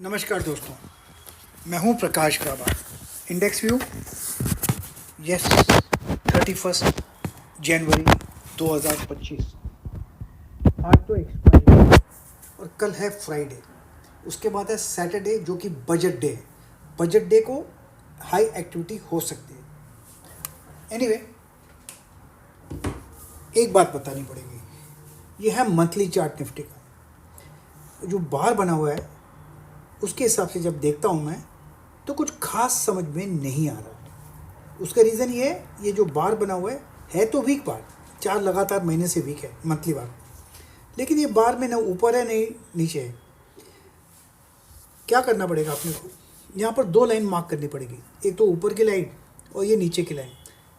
नमस्कार दोस्तों, मैं हूं प्रकाश काबा। इंडेक्स व्यू, यस, 31 जनवरी 2025। आज तो एक्सपायरी और कल है फ्राइडे। उसके बाद है सैटरडे जो कि बजट डे है। बजट डे को हाई एक्टिविटी हो सकती है। एनीवे, एक बात बतानी पड़ेगी। ये है मंथली चार्ट निफ्टी का। जो बार बना हुआ है उसके हिसाब से जब देखता हूँ मैं तो कुछ खास समझ में नहीं आ रहा। उसका रीज़न ये है, ये जो बार बना हुआ है तो वीक बार, 4 लगातार महीने से वीक है मंथली बार। लेकिन ये बार में ना ऊपर है नहीं नीचे है। क्या करना पड़ेगा अपने को, यहाँ पर 2 लाइन मार्क करनी पड़ेगी। एक तो ऊपर की लाइन और ये नीचे की लाइन।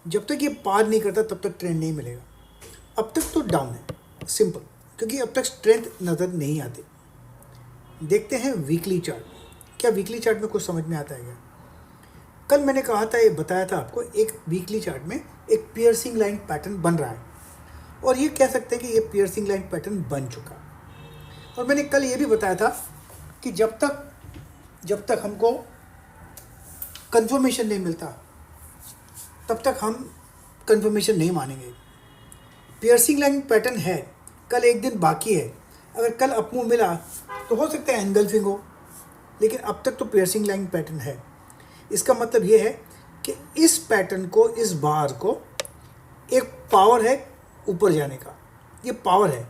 जब तक ये पार नहीं करता तब तक ट्रेंड नहीं मिलेगा। अब तक तो डाउन है, सिंपल, क्योंकि अब तक स्ट्रेंथ नज़र नहीं आती। देखते हैं वीकली चार्ट। क्या वीकली चार्ट में कुछ समझ में आता है क्या? कल मैंने कहा था, ये बताया था आपको, एक वीकली चार्ट में एक पियर्सिंग लाइन पैटर्न बन रहा है और ये कह सकते हैं कि ये पियर्सिंग लाइन पैटर्न बन चुका। और मैंने कल ये भी बताया था कि जब तक हमको कंफर्मेशन नहीं मिलता तब तक हम कंफर्मेशन नहीं मानेंगे। पियर्सिंग लाइन पैटर्न है, कल एक दिन बाकी है। अगर कल अपमूव मिला तो हो सकता है एनगल्फिंग हो, लेकिन अब तक तो पियर्सिंग लाइन पैटर्न है। इसका मतलब ये है कि इस पैटर्न को, इस बार को एक पावर है ऊपर जाने का। ये पावर है।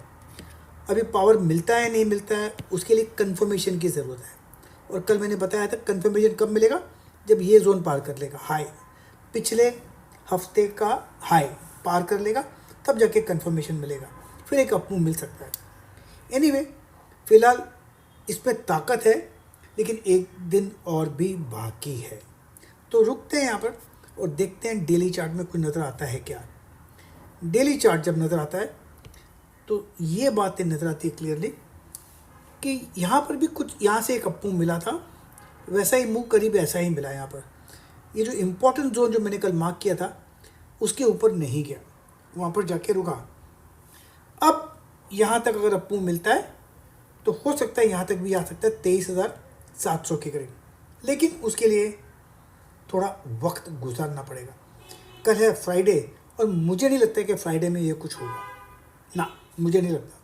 अभी पावर मिलता है नहीं मिलता है उसके लिए कंफर्मेशन की ज़रूरत है। और कल मैंने बताया था कंफर्मेशन कब मिलेगा, जब ये जोन पार कर लेगा, हाई, पिछले हफ्ते का हाई पार कर लेगा, तब जाके कंफर्मेशन मिलेगा, फिर एक अपमूव मिल सकता है। एनीवे, फिलहाल इसमें ताकत है, लेकिन एक दिन और भी बाकी है। तो रुकते हैं यहाँ पर और देखते हैं डेली चार्ट में कुछ नज़र आता है क्या। डेली चार्ट जब नज़र आता है तो ये बातें नज़र आती है क्लियरली कि यहाँ पर भी कुछ, यहाँ से एक अपमूव मिला था, वैसा ही मूव करीब ऐसा ही मिला। यहाँ पर ये जो इम्पोर्टेंट जोन जो मैंने कल मार्क किया था उसके ऊपर नहीं गया, वहाँ पर जाके रुका। अब यहाँ तक अगर अपमूव मिलता है तो हो सकता है यहाँ तक भी आ सकता है 23,700 के करीब, लेकिन उसके लिए थोड़ा वक्त गुजारना पड़ेगा। कल है फ्राइडे और मुझे नहीं लगता कि फ्राइडे में ये कुछ होगा ना, मुझे नहीं लगता,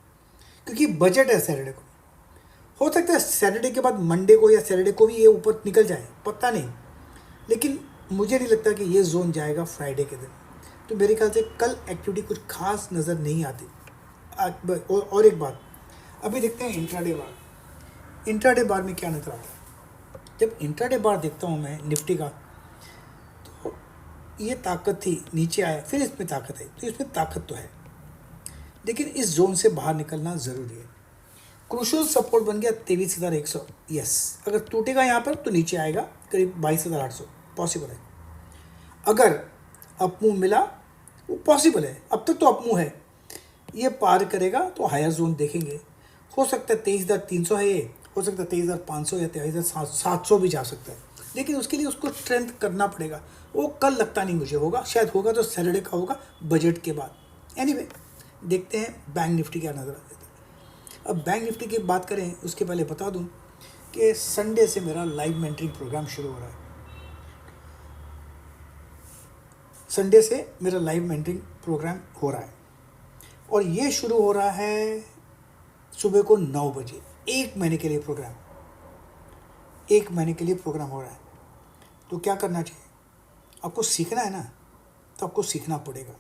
क्योंकि बजट है सैटरडे को। हो सकता है सैटरडे के बाद मंडे को या सैटरडे को भी ये ऊपर निकल जाए, पता नहीं, लेकिन मुझे नहीं लगता कि ये जोन जाएगा फ्राइडे के दिन। तो मेरे ख्याल से कल एक्टिविटी कुछ खास नज़र नहीं आती। और एक बात, अभी देखते हैं इंट्राडे बार। इंट्राडे बार में क्या नज़र आता है? जब इंट्राडे बार देखता हूँ मैं निफ्टी का, तो ये ताकत थी, नीचे आया, फिर इसमें ताकत है, तो इसमें ताकत तो है, लेकिन इस जोन से बाहर निकलना ज़रूरी है। क्रूशियल सपोर्ट बन गया 23,100, यस। अगर टूटेगा यहाँ पर तो नीचे आएगा करीब 22,800, पॉसिबल है। अगर अपमूव मिला, वो पॉसिबल है, अब तक तो अपमूव है, ये पार करेगा तो हायर जोन देखेंगे। हो सकता है 23,300 है, ये हो सकता है 23,500 या 23,700 भी जा सकता है, लेकिन उसके लिए उसको स्ट्रेंथ करना पड़ेगा। वो कल लगता नहीं मुझे होगा, शायद होगा तो सैटरडे का होगा, बजट के बाद। एनीवे, देखते हैं बैंक निफ्टी क्या नज़र आता है। अब बैंक निफ्टी की बात करें उसके पहले बता दूं कि संडे से मेरा लाइव मेंटरिंग प्रोग्राम शुरू हो रहा है। संडे से मेरा लाइव मेंटरिंग प्रोग्राम हो रहा है और ये शुरू हो रहा है सुबह को 9 बजे। 1 महीने के लिए प्रोग्राम, 1 महीने के लिए प्रोग्राम हो रहा है। तो क्या करना चाहिए? आपको सीखना है ना, तो आपको सीखना पड़ेगा,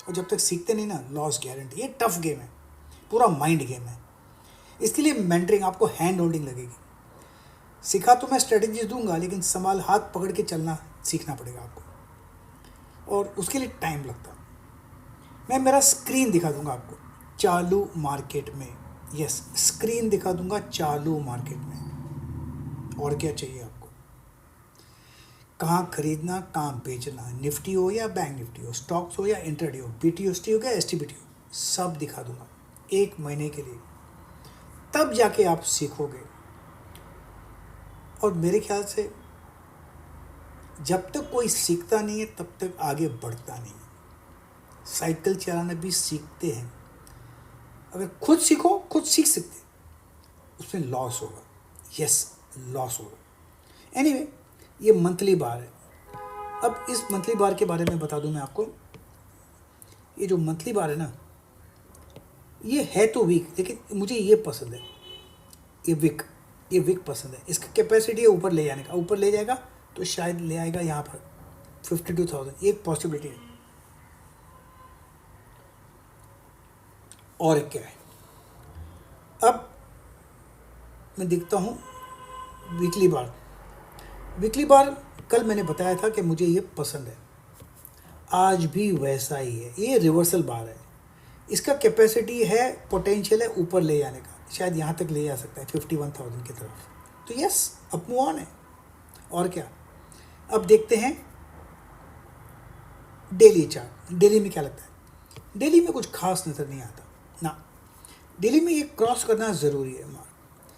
और जब तक सीखते नहीं ना, लॉस गारंटी। ये टफ गेम है, पूरा माइंड गेम है। इसके लिए मेंटरिंग, आपको हैंड होल्डिंग लगेगी। सिखा तो मैं स्ट्रेटजीज दूंगा, लेकिन संभाल हाथ पकड़ के चलना सीखना पड़ेगा आपको, और उसके लिए टाइम लगता है। मैं मेरा स्क्रीन दिखा दूंगा आपको चालू मार्केट में, यस, स्क्रीन दिखा दूंगा चालू मार्केट में। और क्या चाहिए आपको? कहाँ खरीदना, कहाँ बेचना, निफ्टी हो या बैंक निफ्टी हो, स्टॉक्स हो या इंट्राडे हो, पीटीओएसटी हो या एसटीबीटी हो, सब दिखा दूंगा 1 महीने के लिए। तब जाके आप सीखोगे। और मेरे ख्याल से जब तक कोई सीखता नहीं है तब तक आगे बढ़ता नहीं है। साइकिल चलाना भी सीखते हैं। अगर खुद सीखो, खुद सीख सकते, उसमें लॉस होगा, यस, लॉस होगा। एनीवे, ये मंथली बार है। अब इस मंथली बार के बारे में बता दूं मैं आपको। ये जो मंथली बार है ना, ये है तो वीक, लेकिन मुझे ये पसंद है, ये विक पसंद है। इसका कैपेसिटी है ऊपर ले जाने का, ऊपर ले जाएगा तो शायद ले आएगा यहाँ पर 52,000, एक पॉसिबिलिटी है। और एक क्या है, अब मैं देखता हूँ वीकली बार। कल मैंने बताया था कि मुझे ये पसंद है, आज भी वैसा ही है। ये रिवर्सल बार है, इसका कैपेसिटी है, पोटेंशियल है ऊपर ले जाने का, शायद यहाँ तक ले जा सकता है 51,000 की तरफ। तो यस, अप मूव ऑन है। और क्या, अब देखते हैं डेली चार्ट। डेली में क्या लगता है? डेली में कुछ खास नज़र नहीं आता ना। डेली में ये क्रॉस करना ज़रूरी है।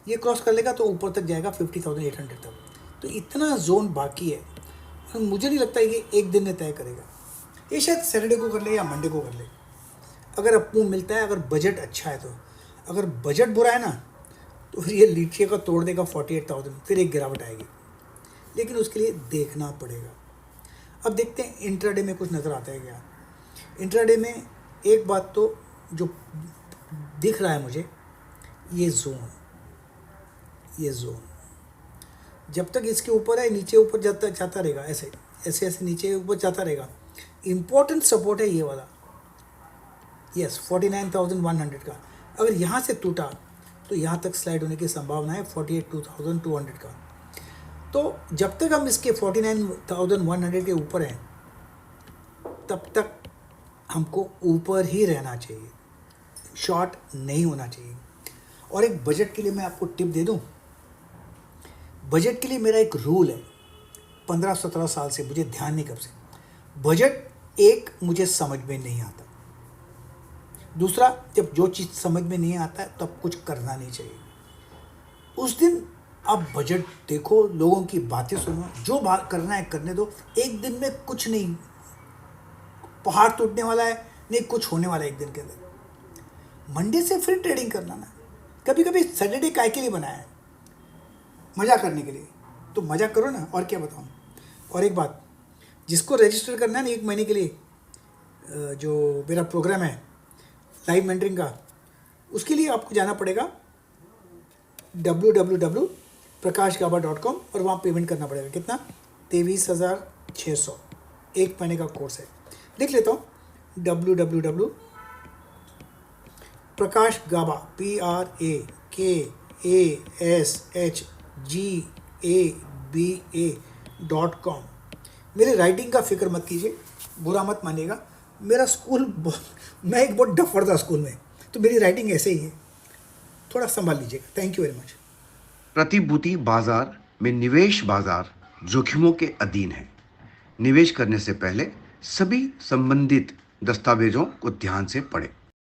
ये क्रॉस कर लेगा तो ऊपर तक जाएगा 50,800 तक। तो इतना जोन बाकी है, मुझे नहीं लगता है कि एक दिन में तय करेगा। ये शायद सैटरडे को कर ले या मंडे को कर ले, अगर अप मूव मिलता है, अगर बजट अच्छा है तो। अगर बजट बुरा है ना, तो फिर ये नीचे का तोड़ देगा 48,000, फिर एक गिरावट आएगी, लेकिन उसके लिए देखना पड़ेगा। अब देखते हैं इंट्राडे में कुछ नज़र आता है क्या। इंट्राडे में एक बात तो जो दिख रहा है मुझे, ये जोन जब तक इसके ऊपर है, नीचे ऊपर जाता रहेगा, ऐसे ऐसे ऐसे नीचे ऊपर जाता रहेगा। इम्पोर्टेंट सपोर्ट है ये वाला, यस 49,100 का। अगर यहाँ से टूटा तो यहाँ तक स्लाइड होने की संभावना है 48,200 का। तो जब तक हम इसके 49,100 के ऊपर हैं, तब तक हमको ऊपर ही रहना चाहिए, शॉर्ट नहीं होना चाहिए। और एक बजट के लिए मैं आपको टिप दे दूं। बजट के लिए मेरा एक रूल है, 15-17 साल से, मुझे ध्यान नहीं कब से। बजट एक, मुझे समझ में नहीं आता। दूसरा, जब जो चीज़ समझ में नहीं आता है तब कुछ करना नहीं चाहिए। उस दिन आप बजट देखो, लोगों की बातें सुनो, जो बात करना है करने दो। एक दिन में कुछ नहीं, पहाड़ टूटने वाला है नहीं, कुछ होने वाला है एक दिन के अंदर। मंडे से फिर ट्रेडिंग करना ना। कभी कभी सैटरडे काय के लिए बनाया है? मज़ा करने के लिए। तो मज़ा करो ना, और क्या बताऊँ। और एक बात, जिसको रजिस्टर करना है ना 1 महीने के लिए, जो मेरा प्रोग्राम है लाइव मेंटरिंग का, उसके लिए आपको जाना पड़ेगा www.prakashgaba.com और वहाँ पेमेंट करना पड़ेगा। कितना? 23,600, 1 महीने का कोर्स है। लिख लेता हूँ, www.prakashgaba PRAKASHGABA.com। मेरे राइटिंग का फिक्र मत कीजिए, बुरा मत मानिएगा। मेरा स्कूल मैं एक बहुत डफर था स्कूल में, तो मेरी राइटिंग ऐसे ही है, थोड़ा संभाल लीजिएगा। Thank you very much. प्रतिभूति बाजार में निवेश बाजार जोखिमों के अधीन है। निवेश करने से पहले सभी संबंधित दस्तावेजों को ध्यान से पढ़ें।